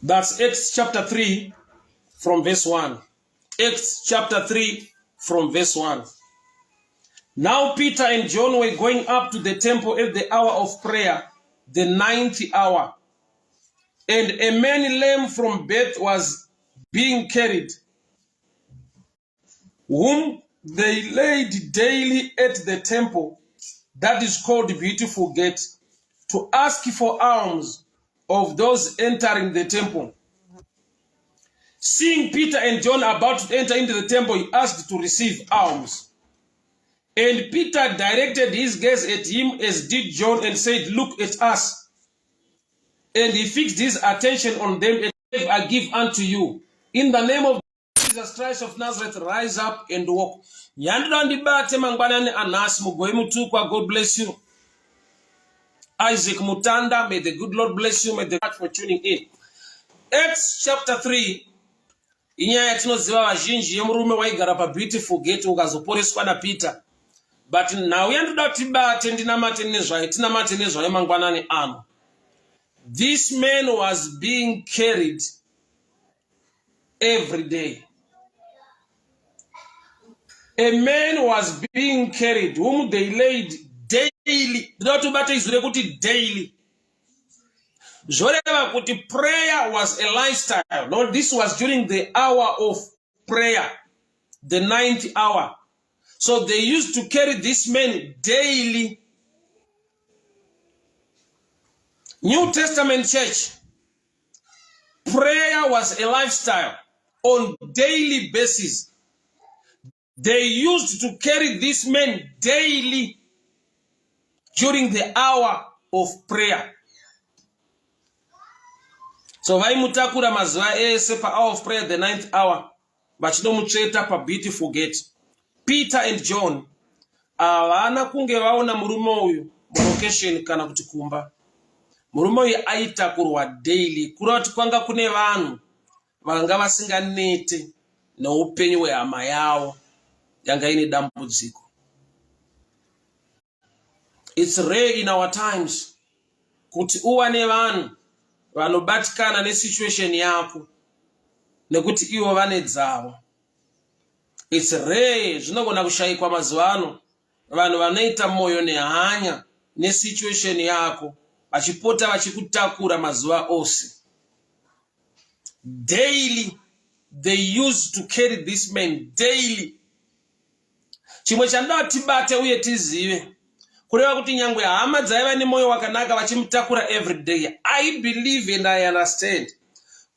That's Acts chapter 3 from verse 1. Acts chapter 3 from verse 1. Now Peter and John were going up to the temple at the hour of prayer, the 9th hour. And a man lame from birth was being carried, whom they laid daily at the temple, that is called Beautiful Gate, to ask for alms of those entering the temple. Seeing Peter and John about to enter into the temple, he asked to receive alms. And Peter directed his gaze at him as did John and said, "Look at us." And he fixed his attention on them and said, "I give unto you. In the name of Jesus Christ of Nazareth, rise up and walk." God bless you. Isaac Mutanda, may the good Lord bless you. May the Lord for tuning in. Acts chapter 3. Inyaya tinoziva vazhinji yemurume waigara paBeautiful Gate ukazoporeswa naPeter. But now yandoda tibate ndinamate nezvayo tinamate nezvayo mangwanani ano. This man was being carried every day. A man was being carried whom they laid daily. Daily. Zoreva kuti prayer was a lifestyle. No, this was during the hour of prayer, the 9th hour. So they used to carry this man daily. New Testament church, prayer was a lifestyle on daily basis. They used to carry this man daily during the hour of prayer. So vaimutakura mazuva ese pa hour of prayer, the 9th hour, vachinomutsveta paBeautiful Gate. Peter and John avana kunge vaona murume uyu mulocation kana kuti kumba. Murume uyu aitakurwa daily. Kureva kuti kwanga kune vanhu vanga vasinganete neupenyu hwehama yavo yanga ine dambudziko. It's rare in our times kuti uwane vanhu vanobatikana nesituation yako nekuti ivo vane dzavo. It's rare, zvinogona kushayikwa mazuva ano vanhu vanoita moyo nehanya nesituation yako vachipota vachikutakura mazuva ose. Daily they used to carry this man daily. Chimwe chandoda tibate uye tizive kureva kuti nyangwe hama dzaiva nemoyo wakanaka vachimutakura every day. I believe and I understand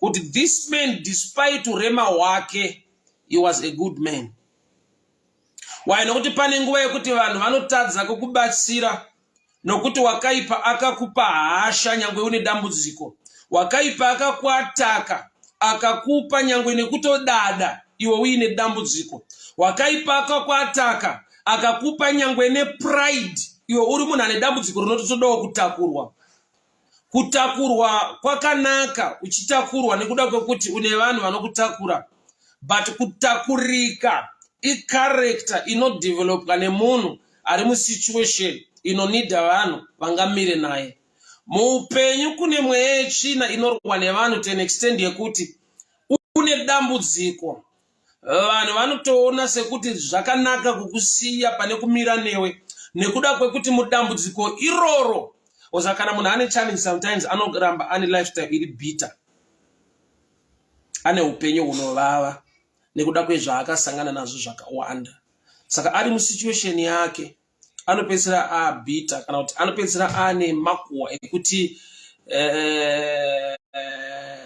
kuti this man, despite urema hwake, he was a good man. Why nokuti pane nguva yekuti vanhu vanotadza kukubatsira nokuti wakaipa akakupa hasha nyangwe une dambudziko. Wakaipa akakuataka akakupa nyangwe nekutodada iwe uine dambudziko. Wakaipa akakuataka akakupa nyangwe nepride iwe uri munhu ane dambudziko rinototodawo kutakurwa. Kutakurwa kwakanaka uchitakurwa nekuda kwekuti une vanhu vanokutakura. But kutakurika i-character inodevelopwa nemunhu ari musituation inonida vanhu vangamire naye. Muupenyu kune mweya yetsvina inorwa nevanhu to an extent yekuti une dambudziko. Vanhu vanotoona sekuti zvakanaka kukusiya pane kumira newe nekuda kwekuti mudambudziko iroro. Oza kana munhu ane challenge sometimes anoramba ane lifestyle iri bitter. Ane upenyu hunovava nekuda kwezvaakasangana nazvo zvakawanda. Saka ari musituation yake anopedzisira abita kana kuti anopedzisira ane makuhwa ekuti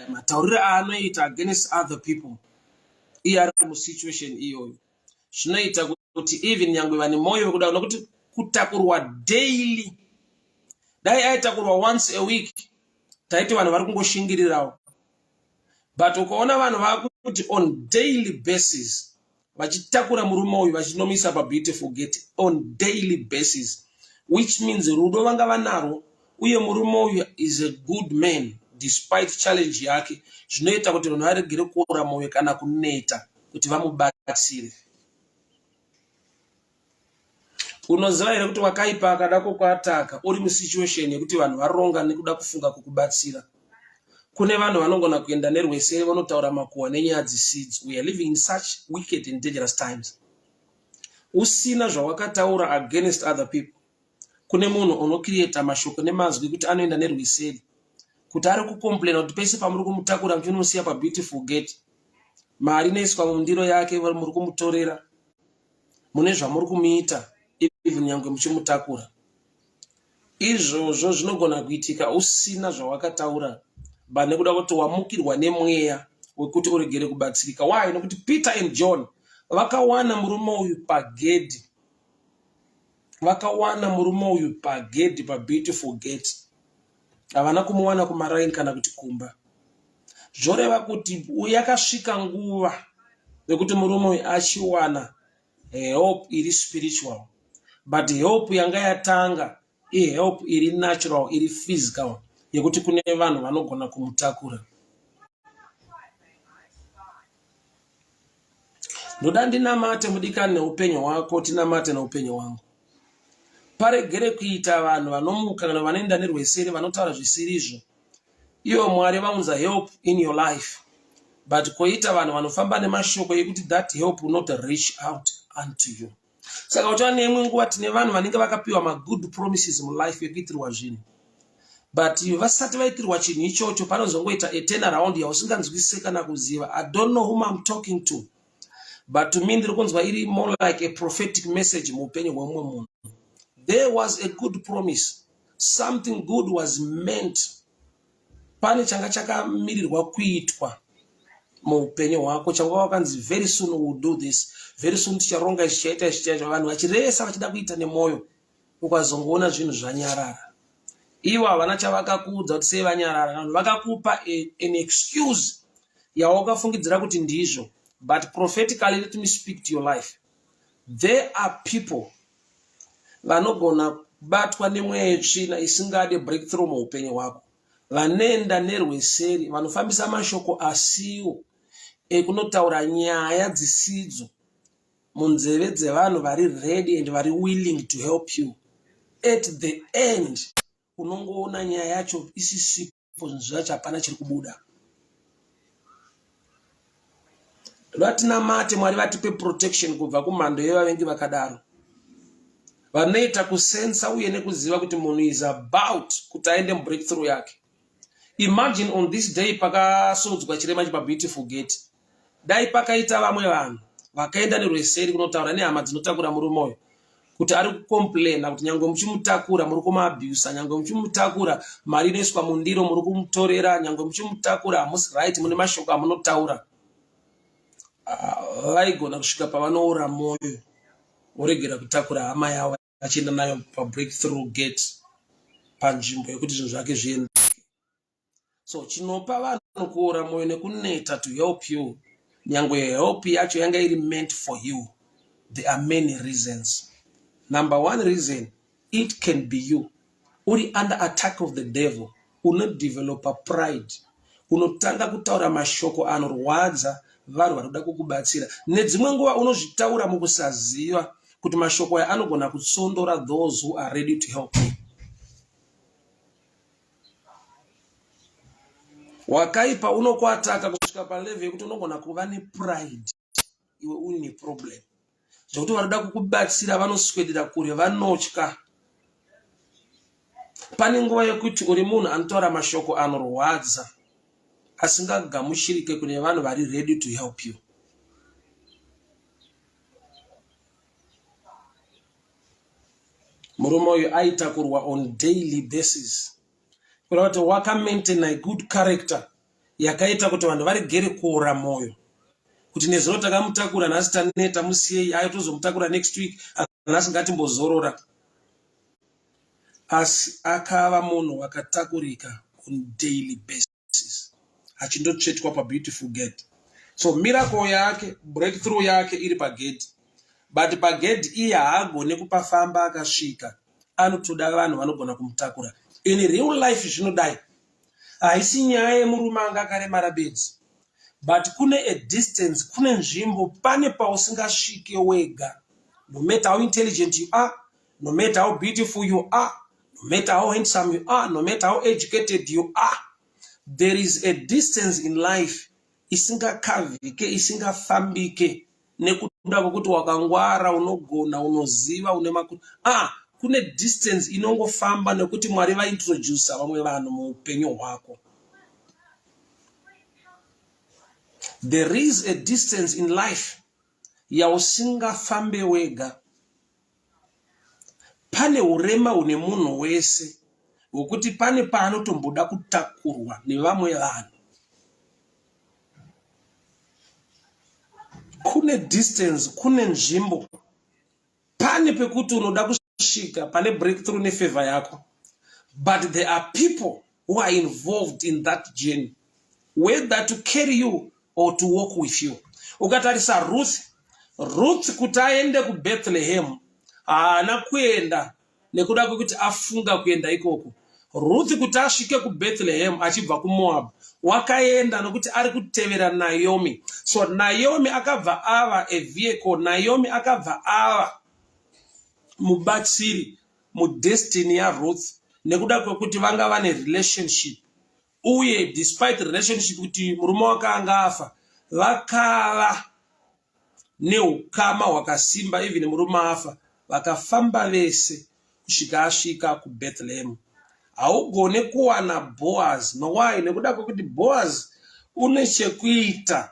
matauriro anoita against other people. Iye ari musituation iyoyo. Zvinoita kuti even nyangwe vane moyo wekuda nokuti kutakurwa daily. Dai aitakurwa once a week taiti vanhu vari kungoshingirirawo. But ukaona vanhu vakuti on daily basis vachitakura murume uyu vachinomisa paBeautiful Gate on daily basis, which means rudo vanga vanaro uye murume uyu is a good man despite challenge yake. Zvinoita kuti vanhu varegere kuora moyo kana kuneta kuti vamubatsire. Unoziva here kuti wakaipa akada kukuataka uri musituation yekuti vanhu varonga nekuda kufunga kukubatsira. Kune vanhu vanogona kuenda nerwesere vanotaura makuhwa nenyaya dzisidzo. We are living in such wicked and dangerous times. Usina zvawakataura against other people. Kune munhu unocreata mashoko nemazwi kuti anoenda nerweseri, kuti ari kucomplaina kuti pese pamuri kumutakura muchimunosiya pabeautiful gate, mari inoiswa mundiro yake muri kumutorera, mune zvamuri kumuita even nyangwe muchimutakura. Izvozvo zvinogona kuitika usina zvawakataura, but nekuda kuti wamukirwa nemweya wekuti uregere kubatsirika. Why? Nokuti Peter and John vakawana murume uyu pagedhi, vakawana murume uyu pagedhi pabeautiful gate. Havana kumuwana kumaraini kana kuti kumba. Zvoreva kuti yakasvika nguva yekuti murume uyu achiwana help iri spiritual, but help yanga yatanga help iri natural, iri physical, yekuti kune vanhu vanogona kumutakura. Ndoda ndinamate mudikani neupenyu hwako, tinamate neupenyu hwangu. Paregere kuita vanhu vanomuka kana vanoenda nerwesere vanotaura zvisirizvo. Ivo Mwari vaunza help in your life, but koita vanhu vanofamba nemashoko yekuti that help will not reach out unto you. Saka uchawa neimwe nguva tine vanhu vanenge vakapiwa magood promises mulife yekuitirwa zvinhu, but vasati vaitirwa chinhu ichocho panozongoita a turnaround yausinganzwisise kana kuziva. I don't know whom I'm talking to, but to me ndiri kunzwa iri more like a prophetic message muupenyu hwemumwe munhu. There was a good promise, something good was meant. Pane changa chakamirirwa kuitwa muupenyu hwako, changa wakanzi very soon we will do this, very soon ticharonga chichaita vanhu vachiresa vachida kuita nemoyo, ukazongoona zvinhu zvanyarara. Ivo havana chavakakuudza kuti sei vanyarara, vanhu vakakupa an excuse yawakafungidzira kuti ndizvo. But prophetically, let me speak to your life. There are people vanogona batwa nemweya yetsvina isingade breakthrough muupenyu hwako, vanoenda nerweseri, vanofambisa mashoko asiwo ekunotaura nyaya dzisidzo munzeve dzevanhu vari ready and vari willing to help you. At the end, unongoona nyaya yacho isisipo, zvinhu zvacho hapana chiri kubuda. Vatinamate Mwari vatipe protection kubva kumhando yevavengi vakadaro, vanoita kusensa uye nekuziva kuti munhu is about kuti aende mubreakthrough yake. Imagine on this day pakasodzwa chirema pabeautiful gate, dai pakaita vamwe vanhu vakaenda nerweseri kunotaura nehama dzinotakura murume uyu kuti ari kucomplaina kuti nyangwe muchimutakura muri kumuabuse, nyangwe muchimutakura mari inoiswa mundiro muri kumutorera, nyangwe muchimutakura hamusi right, mune mashoko amunotaura. Vaigona kusvika pavanoora moyo, voregera kutakura hama yavo achienda nayo pabreakthrough gate, panzvimbo yekuti zvinhu zvake zviende. So chinopa vanhu kuora moyo nekuneta to help you, nyangwe help yacho yanga iri meant for you. There are many reasons. Number one reason, it can be you. Uri under attack of the devil, unodevelopa pride, unotanga kutaura mashoko anorwadza vanhu vanoda kukubatsira. Nedzimwe nguva unozvitaura mukusaziva kuti mashoko aya anogona kutsondora those who are ready to help you. Wakaipa unokuataka kusvika palevel yekuti unogona kuva nepride, iwe une problem zvokuti vanoda kukubatsira vanoswedera kure, vanotya. Pane nguva yekuti uri munhu anotaura mashoko anorwadza asingagamuchirike kune vanhu vari ready to help you. Murume uyu aitakurwa on daily basis, kuda kuti wakamaintain a good character yakaita kuti vanhu varegere kuora moyo, kuti nezuro takamutakura nhasi taneta musiyei, ayo tozomutakura next week, nhasi ngatimbozorora. Asi akava munhu wakatakurika on daily basis, achindotsvetwa pabeautiful gate. So miracle yake, breakthrough yake iri pagate, but pagate iyi haagone kupafamba akasvika, anotoda vanhu vanogona kumutakura. In real life zvinodai, haisi nyaya yemurume anga akaremara bedzi, but kune a distance, kune nzvimbo, pane pausingasvike wega. No matter how intelligent you are, no matter how beautiful you are, no matter how handsome you are, no matter how educated you are, there is a distance in life isingakavhike isingafambike nekuda kwokuti wakangwara unogona unoziva une kune distance inongofamba nekuti Mwari vaintrodusa vamwe vanhu muupenyu hwako. There is a distance in life yausingafambe wega. Pane urema une munhu wese wokuti pane paanotomboda kutakurwa nevamwe vanhu. Kune distance, kune nzvimbo, pane pekuti unoda kusvika pane breakthrough nefavor yako. But there are people who are involved in that journey, whether to carry you or to walk with you. Ukatarisa Ruth kuti aende kuBethlehem haana kuenda nekuda kwekuti afunga kuenda ikoko. Ruth kuti asvike kuBethlehem achibva kuMoab wakaenda nokuti ari kutevera Naomi. So Naomi akabva ava a vehicle, Naomi akabva ava mubatsiri mudestiny yaRuth nekuda kwekuti vanga vane relationship. Uye despite relationship kuti murume wakanga afa vakava neukama hwakasimba, even murume afa vakafamba vese kusvika asvika kuBethlehem. Haugone kuwana Boaz. Why? Nekuda kwekuti Boaz une chekuita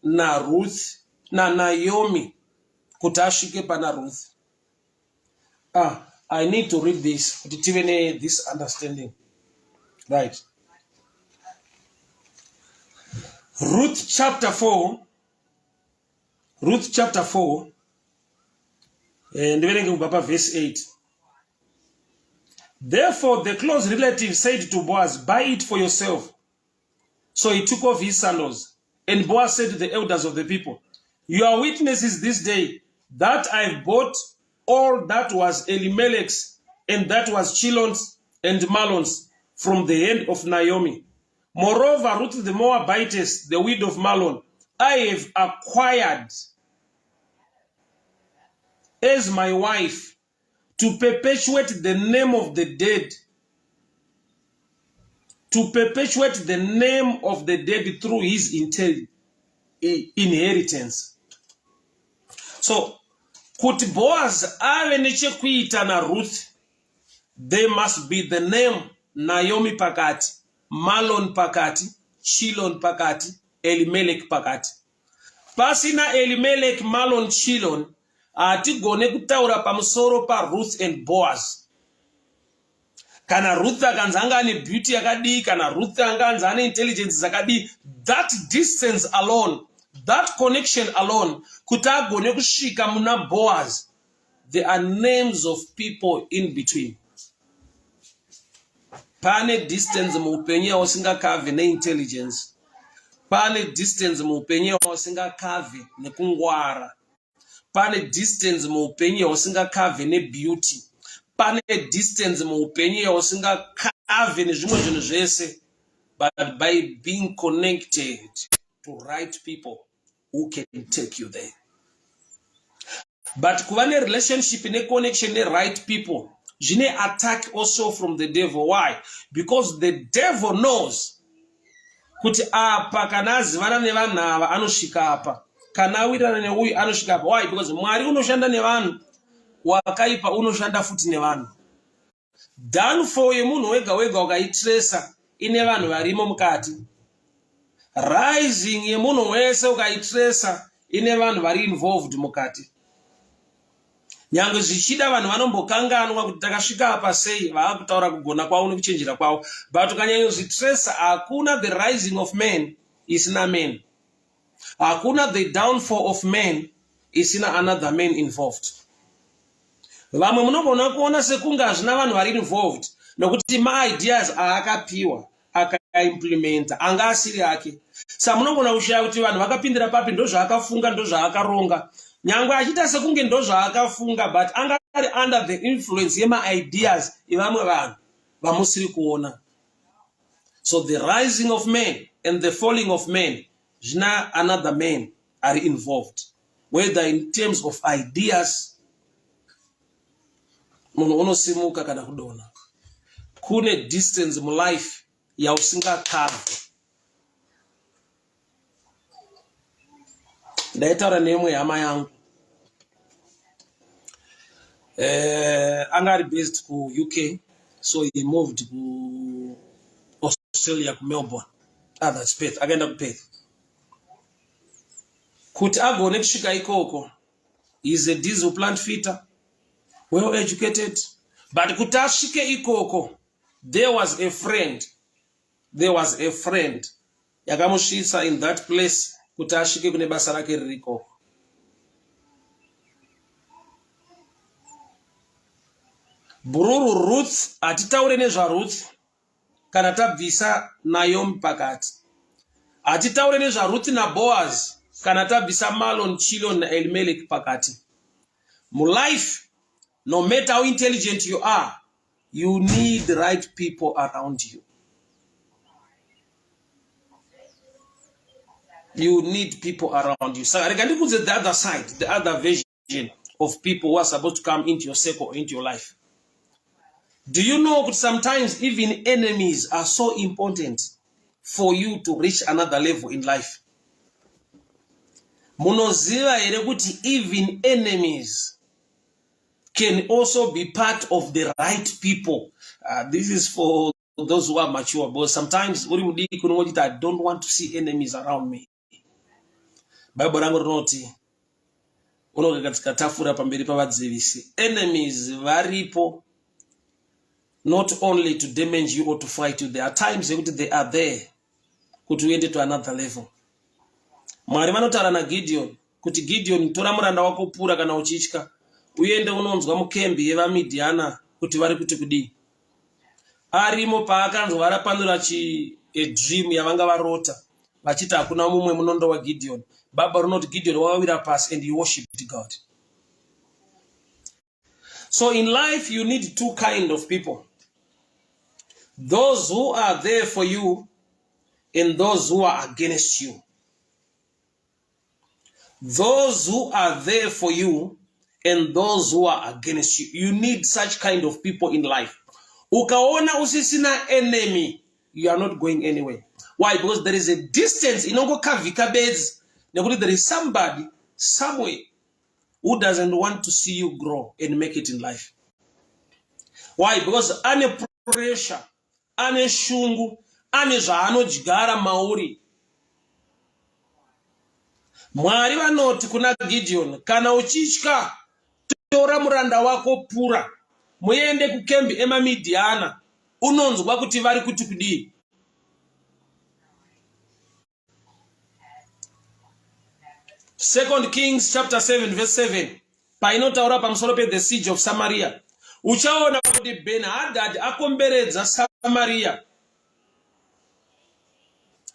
naRuth naNaomi kuti asvike pana Ruth. I need to read this kuti tive this understanding. Right. Ruth chapter 4. Ndiverenge kubva verse 8. Therefore the close relative said to Boaz, buy it for yourself. So he took off his sandals. And Boaz said to the elders of the people, you are witnesses this day that I bought all that was Elimelech's and that was Chilon's and Mahlon's from the hand of Naomi. Moreover, Ruth the Moabitess, the widow of Mahlon, I have acquired as my wife to perpetuate the name of the dead. To perpetuate the name of the dead through his inheritance. So, kuti Boaz ave nechekuita naRuth, there must be the name Naomi pakati, Mahlon pakati, Chilon pakati, Elimelech pakati. Pasina Elimelech, Mahlon, Chilon, hatigone kutaura pamusoro paRuth and Boaz. Kana Ruth akanzi anga ane beauty yakadii, kana Ruth akanzi ane intelligence zakadii, that distance alone, that connection alone, kuti agone kusvika muna Boaz, there are names of people in between. Pane distance muupenyu usingakave neintelligence. Pane distance muupenyu usingakave nekungwara. Pane distance muupenyu usingakave nebeauty. Pane distance muupenyu usingakave nezvimwe zvinhu zvese. But by being connected to right people who can take you there. But kuva ne relationship ne connection ne right people, zvine attack also from the devil. Why? Because the devil knows kuti apa kana azivana nevanhu ava anosvika apa, kana awirana neuyu anosvika apa. Why? Because Mwari unoshanda nevanhu, wakaipa unoshanda futi nevanhu. Downfall yemunhu wega wega ukaitresa ine vanhu varimo mukati. Rising yemunhu wese ukaitresa ine vanhu vari involved mukati. Nyange zvichida vanhu vanombokanganwa kuti takasvika apa sei, vaakutaura kugona kwavo nekuchenjera kwavo. But ukanyanya zvitresa, hakuna the rising of men isina men. Hakuna the downfall of men isina another man involved. Vamwe munogona kuona sekunge hazvina vanhu vari involved nokuti ma-ideas aakapiwa akaimplementa anga asiri ake. Sa munogona kushaya kuti vanhu vakapindira papi ndozvaakafunga ndozvaakaronga. Nyangwe achita sekunge ndozvaakafunga, but anga ari under the influence yema-ideas evamwe vanhu vamusiri kuona. So the rising of men and the falling of men, zvina another man are involved, whether in terms of ideas, munhu unosimuka kana kudona. Kune distance mu life yausingakabvi. Ndaitaura neimwe hama yangu anga ari based ku UK, so he moved ku Australia, ku Melbourne. That's Perth. Akaenda ku Perth. Kuti agone kusvika ikoko, he is a diesel plant fitter, well educated, but kuti asvike ikoko, there was a friend yakamusvitsa in that place kuti asvike kune basa rake ririko. Bururu Ruth, atitaure nezvaRuth kana tabvisa Naomi pakati. Atitaure nezvaRuth naBoaz kana tabvisa Malon, Chilon naElimelech pakati. Mu life, no matter how intelligent you are, you need the right people around you. You need people around you. So I can look at the other side, the other version of people who are supposed to come into your circle, into your life. Do you know that sometimes even enemies are so important for you to reach another level in life? Munoziva ere kuti even enemies can also be part of the right people. This is for those who are mature, but sometimes I don't want to see enemies around me. Bible rangu rinoti unogakatika tafura pamberi pavadzivisi. Enemies varipo not only to damage you or to fight you. There are times they are there kuti uende to another level. Mwari vanotaura naGideon kuti Gideon, tora muranda wako pura kana uchitya, uende unonzwa mukembi yevaMidhiana kuti vari kuti kudii. Arimo paakanzwa varapanura a dream yavanga varota vachiti hakuna mumwe munondo waGideon. Baba rinoti Gideon wakawira pasi and he worshipped God. So in life you need two kind of people. Those who are there for you and those who are against you. Those who are there for you and those who are against you. You need such kind of people in life. Ukaona usisina enemy, you are not going anywhere. Why? Because there is a distance. Inongo kavika beds. There is somebody somewhere who doesn't want to see you grow and make it in life. Why? Because ane pressure, ane shungu, ane zvaanojigara mauri. Mwari vanoti kuna Gideon, kana uchitya, tora muranda wako pura, muende kukembi emaMidhiana, unonzwa kuti vari kuti kudii. Second Kings chapter 7 verse 7. Painotaura pamusoro pe the siege of Samaria. Uchaona kuti Ben-Hadad akomberedza Samaria.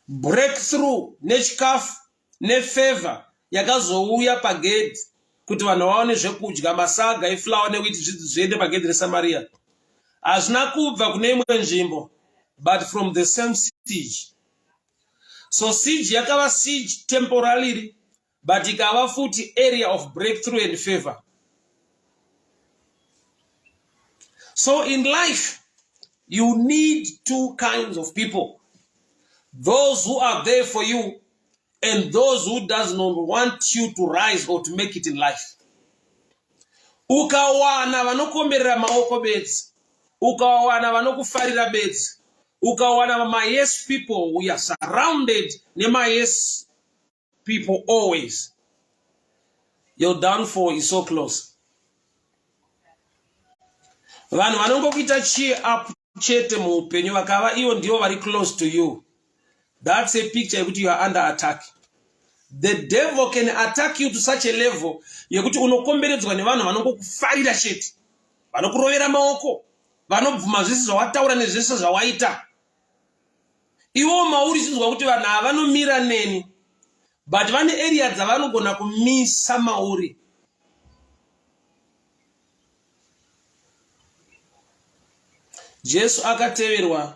Breakthrough nechikafu nefavor yakazouya pagedhi kuti vanhu vaone zvekudya, masaga eflour newheat zviende pagedhi reSamaria. Hazvina kubva kune imwe nzvimbo, but from the same siege. So siege yakava siege temporarily, but ikava futi area of breakthrough and favor. So in life, you need two kinds of people. Those who are there for you and those who does not want you to rise or to make it in life. Ukawana vanokomberera maoko bedzi, ukawana vanokufarira bedzi, ukawana my yes people, we are surrounded my yes people always. Your downfall is so close. Vanhu vanongokuita cheer up chete muupenyu vakava ivo ndivo vari close to you. That's a picture yekuti you are under attack. The devil can attack you to such a level yekuti unokomberedzwa nevanhu vanongokufarira chete, vanokurovera maoko, vanobvuma zvese zvawataura nezvese zvawaita. Ivo mauri chinzwa kuti vanhu ava vanomira neni, but vane area dzavanogona kumisa mauri. Jesu akateverwa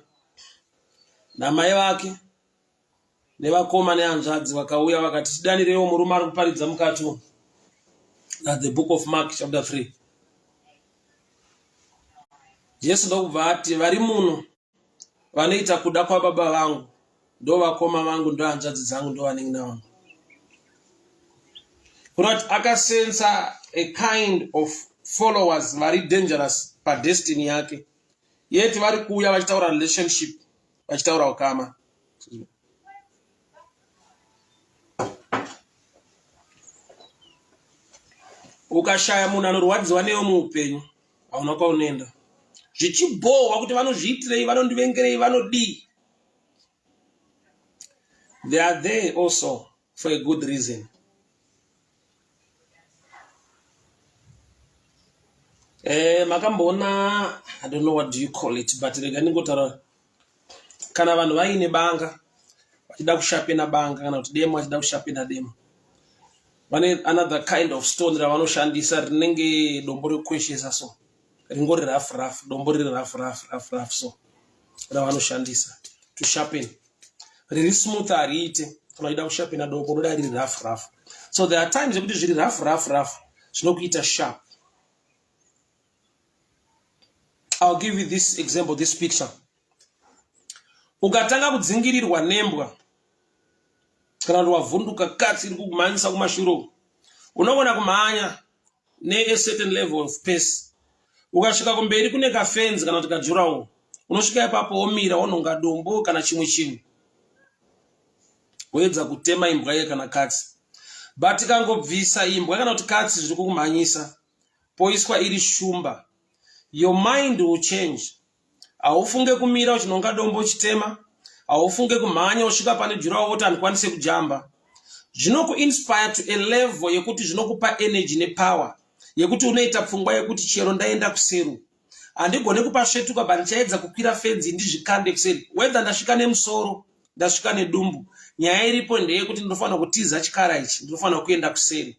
namai vake nevakoma nehanzvadzi vakauya vakati, tidanirewo murume ari kuparidza mukati umu. That's the book of Mark chapter 3. Jesu ndokubva ati vari muno vanoita kuda kwababa vangu, ndo vakoma vangu, ndo hanzvadzi dzangu, ndo vanin'ina vangu. Kunoti akasensa a kind of followers vari dangerous padestiny yake, yeti vari kuuya vachitaura relationship, vachitaura ukama. Ukashaya munhu anorwadziwa newe muupenyu, hauna kwaunoenda. Zvichibhohwa kuti vanozviitirei, vanondivengerei, vanodii. They are there also for a good reason. Makamboona, I don't know what do you call it, but rega ndingotaura kana vanhu vaine banga vachida kushapena banga kana kuti demo vachida kushapena demo, vane another kind of stone ravanoshandisa rinenge dombo rekweshesa, so ringori rough, dombo riri rough, so ravanoshandisa to sharpen. Riri smooth hariite, kana uchida kushapena dombo unoda riri rough. So there are times yekuti zviri rough zvinokuita sharp. I'll give you this example, this picture. Ukatanga kudzingirirwa nembwa kana kuti wavhunduka katsi iri kukumhanyisa kumashuro, unogona kumhanya ne a certain level of pace. Ukasvika kumberi kune kafenzi kana kuti kajurawo, unosvika ipapo womira wonhonga dombo kana chimwe chinhu, woedza kutema imbwa iye kana katsi. But ikangobvisa imbwa kana kuti katsi zviri kukumhanyisa, poiswa iri shumba, your mind will change. Haufunge kumira uchinonga dombo uchitema, haufunge kumhanya usvika pane jurawo woti handikwanise kujamba. Zvinokuinspire to a level yekuti zvinokupa energy nepower yekuti unoita pfungwa yekuti chero ndaenda kuseru handigone kupasvetuka, but ndichaedza kukwira fenzi ndizvikande kuseri, whether ndasvika nemusoro, ndasvika nedumbu. Nyaya iripo ndeyekuti ndinofanira kutiza chikara ichi, ndinofanira kuenda kuseri.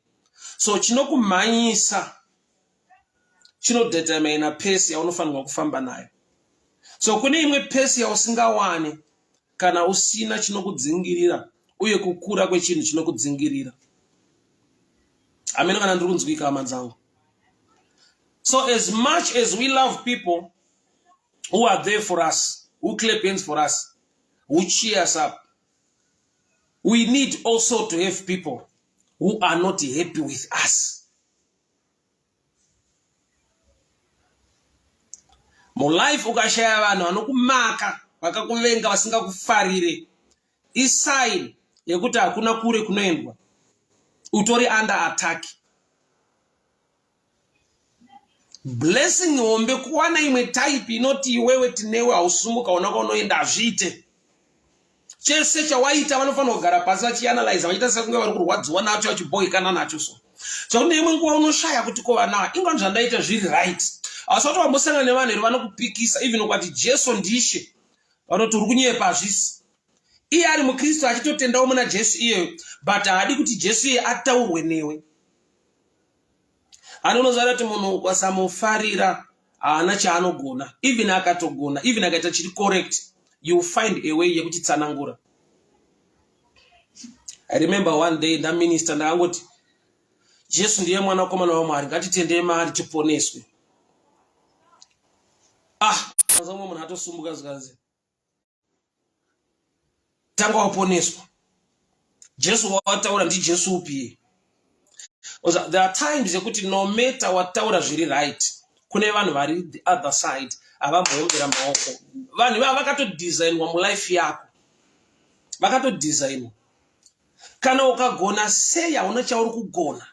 So chinokumhanyisa chinodetermina pace yaunofanirwa kufamba nayo. So kune imwe pace yausingawane kana usina chinokudzingirira, uye kukura kwechinhu chinokudzingirira. Ameno kana ndiri kunzwika hama dzangu. So as much as we love people who are there for us, who clap hands for us, who cheer us up, we need also to have people who are not happy with us. Mulife ukashaya vanhu vanokumaka, vakakuvenga, vasingakufarire, isign yekuti hakuna kure kunoendwa, utori under attack. Blessing hombe kuwana imwe type inoti iwewe tinewe hausumuka una kwaunoenda hazviite. Chese chawaita vanofanira kugara pasi vachianalyze, vachiita sekunge vari kurwadziwa nacho vachiboekana nacho. So kune imwe nguva unoshaya kuti ko vana ingani zvandaita zviri right. Asi wati wambosangana nevanhu vari vanokupikisa, even ukati Jesu ndishe, vanoti uri kunyepa hazvisi. Iye ari muKristu achitotendawo muna Jesu iyeyo, but haadi kuti Jesu iye ataurwe newe. Anonoziva kuti munhu wasamufarira haana chaanogona, even akatogona, even akaita chiri correct, you find a way yekuti tsanangura. I remember one day ndaminister ndakangoti Jesu ndiye mwana wekomana waMwari, ngatitendei maari tiponeswe. Mazamwe munhu atosumbuka zikazi. Tanga waponeswa. Jesu wataura ndi Jesu upi? There are times yekuti no matter wataura zviri right, kune vanhu vari the other side avambombera maoko. Vanhu vakatodesignwa mulife yako. Vakatodesignwa. Kana ukagona sei hauna chauri kugona.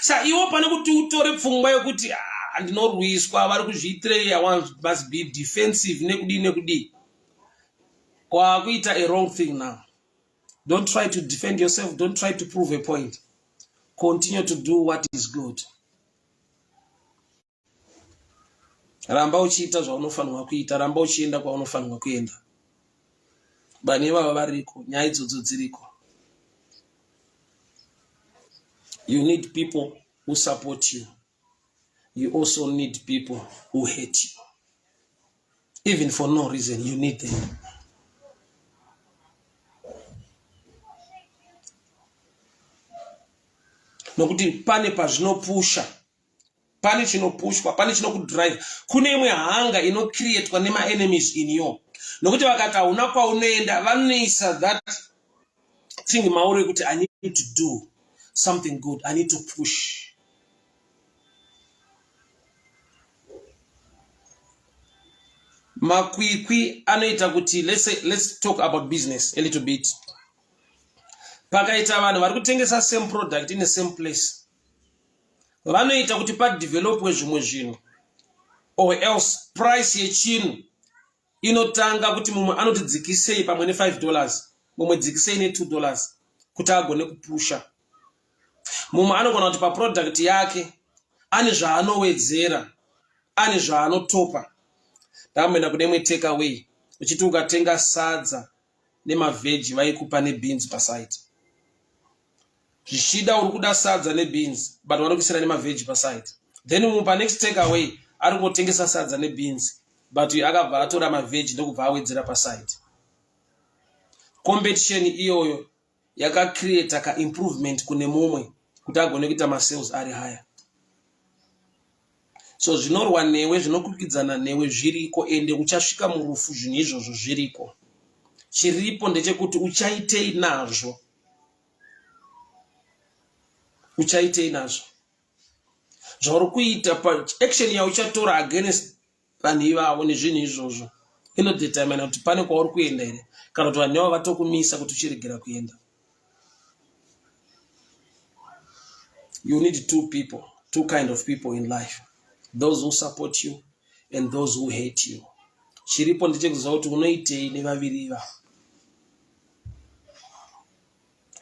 Sa iwo pane kuti utore pfungwa yekuti ndinorwiswa, vari kuzviitirei, I must be defensive nekudi. Kwakuita a wrong thing now. Don't try to defend yourself, don't try to prove a point. Continue to do what is good. Ramba uchiita zvaunofanirwa kuita, ramba uchienda kwaunofanirwa kuenda. Bani vava variko, nyaya idzodzo dziriko. You need people who support you. You also need people who hate you. Even for no reason, you need them. Nokuti pane pazvinopusha, pane chinopushwa, pane chinokudrive. Kune imwe hanga inocreatewa nema enemies in you. nokuti vakati hauna kwaunoenda vanoisa that thing mauri kuti I need to do something good, I need to push. Makwikwi anoita kuti let's talk about business a little bit. Pakaita vanhu vari kutengesa same product in the same place, vanoita kuti padevelopwe zvimwe zvinhu, or else price yechinhu inotanga kuti mumwe anoti dzikisei pamwe ne$5, mumwe dzikisei ne$2 kuti agone kupusha. Mumwe anogona kuti paproduct yake ane zvaanowedzera, ane zvaanotopa. Ndakamboenda kune imwe take away uchiti ukatenga sadza nemaveji vaikupa nebeans paside. Zvichida uri kuda sadza nebeans but vanokuisira nemaveji paside. Then mumwe next take away ari kutengesa sadza nebeans but akabva atora maveji ndokubva awedzera paside. Competition iyoyo yakacreate ka improvement kune mumwe kuti agone kuita masales ari higher. So zvinorwa newe zvinokukidzana newe zviriko, ende uchasvika murufu zvinhu izvozvo zviriko. Chiripo ndechekuti uchaitei nazvo. Uchaitei nazvo. Zvauri kuita pa action yauchatora against vanhu ivavo nezvinhu izvozvo inodetermine kuti pane kwauri kuenda here kana kuti vanhu ivavo vatokumisa kuti uchiregera kuenda. You need two kind of people in life. Those who support you and those who hate you. Chiripo ndechekuziva kuti unoitei nevaviri ivavo.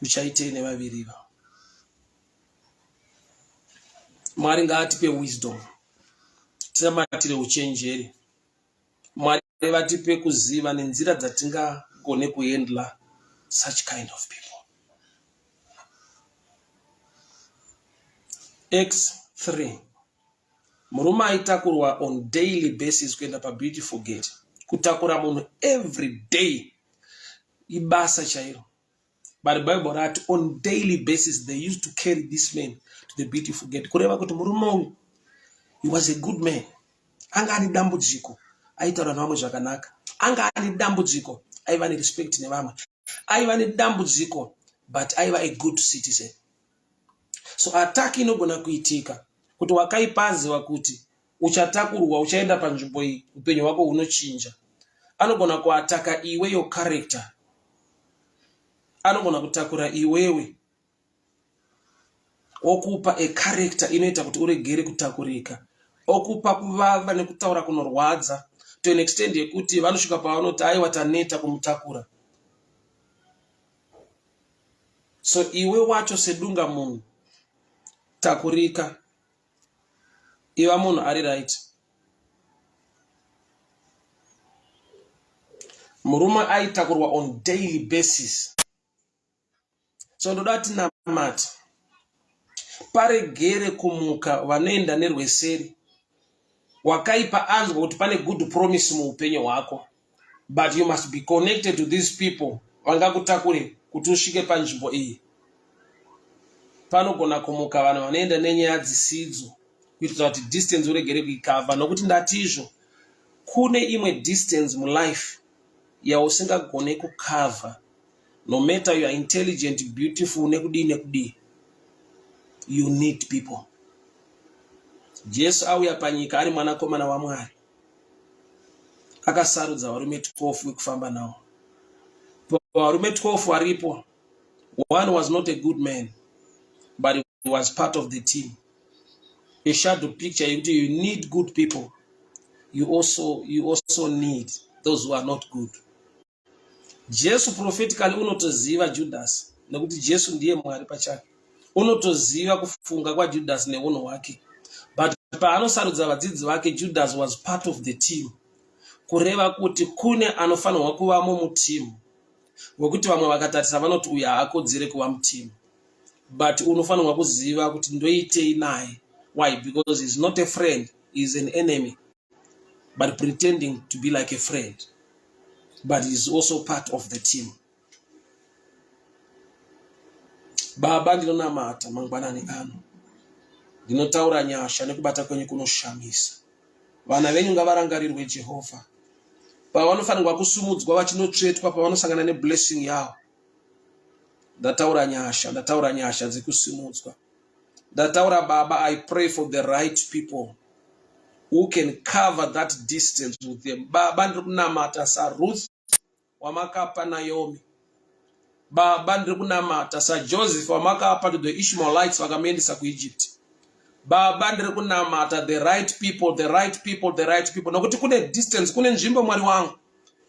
Uchaitei nevaviri ivavo. Mwari ngaatipe wisdom. Tisamatire uchenjeri. Mwari vatipe kuziva nenzira dzatingagone kuhandla such kind of people. X3. Murume aitakurwa on daily basis kuenda pabeautiful gate. Kutakura munhu every day ibasa chairo. But the Bible writes on daily basis they used to carry this man to the beautiful gate. Kureva kuti murume uyu, he was a good man. Anga ani dambudziko, aitaura nevamwe zvakanaka. Anga ani dambudziko, aiva nerespect nevamwe. Aiva nedambudziko, but aiva a good citizen. So attack inogona kuitika kuti wakaipaziwa kuti uchatakurwa uchaenda panzvimbo iyi upenyu hwako hunochinja. Anogona kuataka iwe your character. Anogona kutakura iwewe okupa a character inoita kuti uregere kutakurika, okupa kuvava nekutaura kunorwadza to an extent yekuti vanosvika pavanoti aiwa taneta kumutakura. So iwe wacho sedunga munhu takurika, iva munhu ari right. Murume aitakurwa on daily basis. So ndoda tinamata paregere kumuka vanoenda nerweseri. Wakaipa anzwa kuti pane good promise muupenyu hwako, but you must be connected to these people vangakutakure kuti usvike panzvimbo iyi. Panogona kumuka vanhu vanoenda nenyaya dzisidzo kuitira kuti distance uregere kuikavha, nokuti ndatizvo kune imwe distance mulife yausingagone kukavha. No matter you are intelligent, beautiful, nekudi. You need people. Jesu auya panyika ari mwanakomana waMwari. Akasarudza varume 12 wekufamba navo. Varume 12 varipo. One was not a good man, but he was part of the team. A shadow picture, you need good people. You also need those who are not good. Jesu prophetically unotoziva Judas, nekuti Jesu ndiye Mwari pachake. Unotoziva kufunga kwa Judas neunhu wake. But paanosarudza vadzidzi vake, Judas was part of the team. Kureva kuti kune anofanirwa kuvamo mutimu. Wekuti vamwe vakatarisa vanoti uyu haakodzere kuva mutimu. But unofanirwa kuziva kuti ndoitei naye. Why? Because he's not a friend, he's an enemy. But pretending to be like a friend. But he's also part of the team. Baba ndinonamata mangwanani ano. Ndinotaura nyasha nekubata kwenyu kunoshamisa. Vana venyu ngavarangarirwe Jehovha. pavanofanirwa kusumudzwa vachinotsvetwa pavanosangana neblessing yavo. Ndataura nyasha dzekusimudzwa. Ndataura Baba, I pray for the right people who can cover that distance with them. Baba ndiri kunamata saRuth wamakapa Naomi. Baba ndiri kunamata saJoseph wamakapa to the Ishmaelites vakamuendesa kuEgypt. Baba ndiri kunamata the right people. Nokuti kune distance, kune nzvimbo Mwari wangu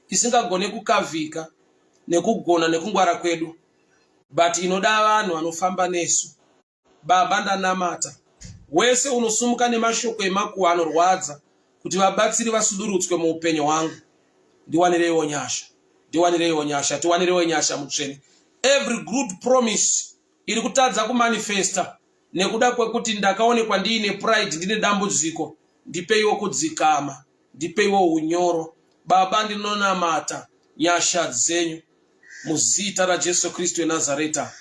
isingagone kukavhika nekugona nekungwara kwedu, but inoda vanhu vanofamba nesu. Baba ndanamata wese unosumuka nemashoko emakuhwa anorwadza kuti vabatsiri vasudurutswe muupenyu hwangu. Ndiwanireiwo nyasha, tiwanireiwo nyasha mutsvene. Every good promise iri kutadza kumanifesta nekuda kwekuti ndakaonekwa ndiine pride, ndine dambudziko, ndipeiwo kudzikama, ndipeiwo unyoro. Baba ndinonamata nyasha dzenyu muzita raJesu Kristu weNazareta.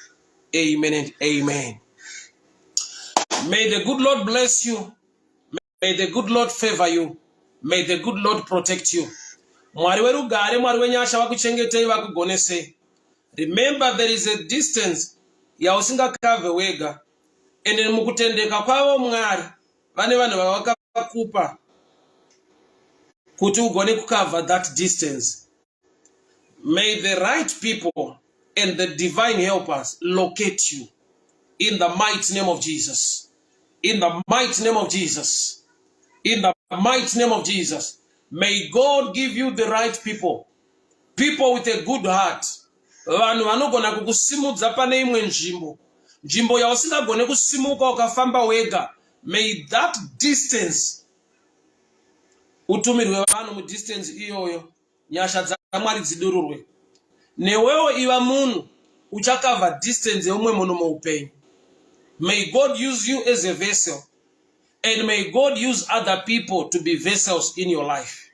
Amen and amen. May the good Lord bless you. May the good Lord favor you. May the good Lord protect you. Mwari werugare, Mwari wenyasha vakuchengetei vakugonesei. Remember, there is a distance yausingakave wega, ende mukutendeka kwavo Mwari vane vanhu vavakakupa kuti ugone kukava that distance. May the right people and the divine helpers locate you in the mighty name of Jesus. In the mighty name of Jesus. In the mighty name of Jesus. May God give you the right people. People with a good heart. Vanhu vanogona kukusimudza pane imwe nzvimbo yausingagone kusimuka ukafamba wega. May that distance utumirwe vanhu mudistance iyoyo. Nyasha dzaMwari dzidururwe. Newewo iva munhu uchakava distance yeumwe munhu muupenyu. May God use you as a vessel, and may God use other people to be vessels in your life.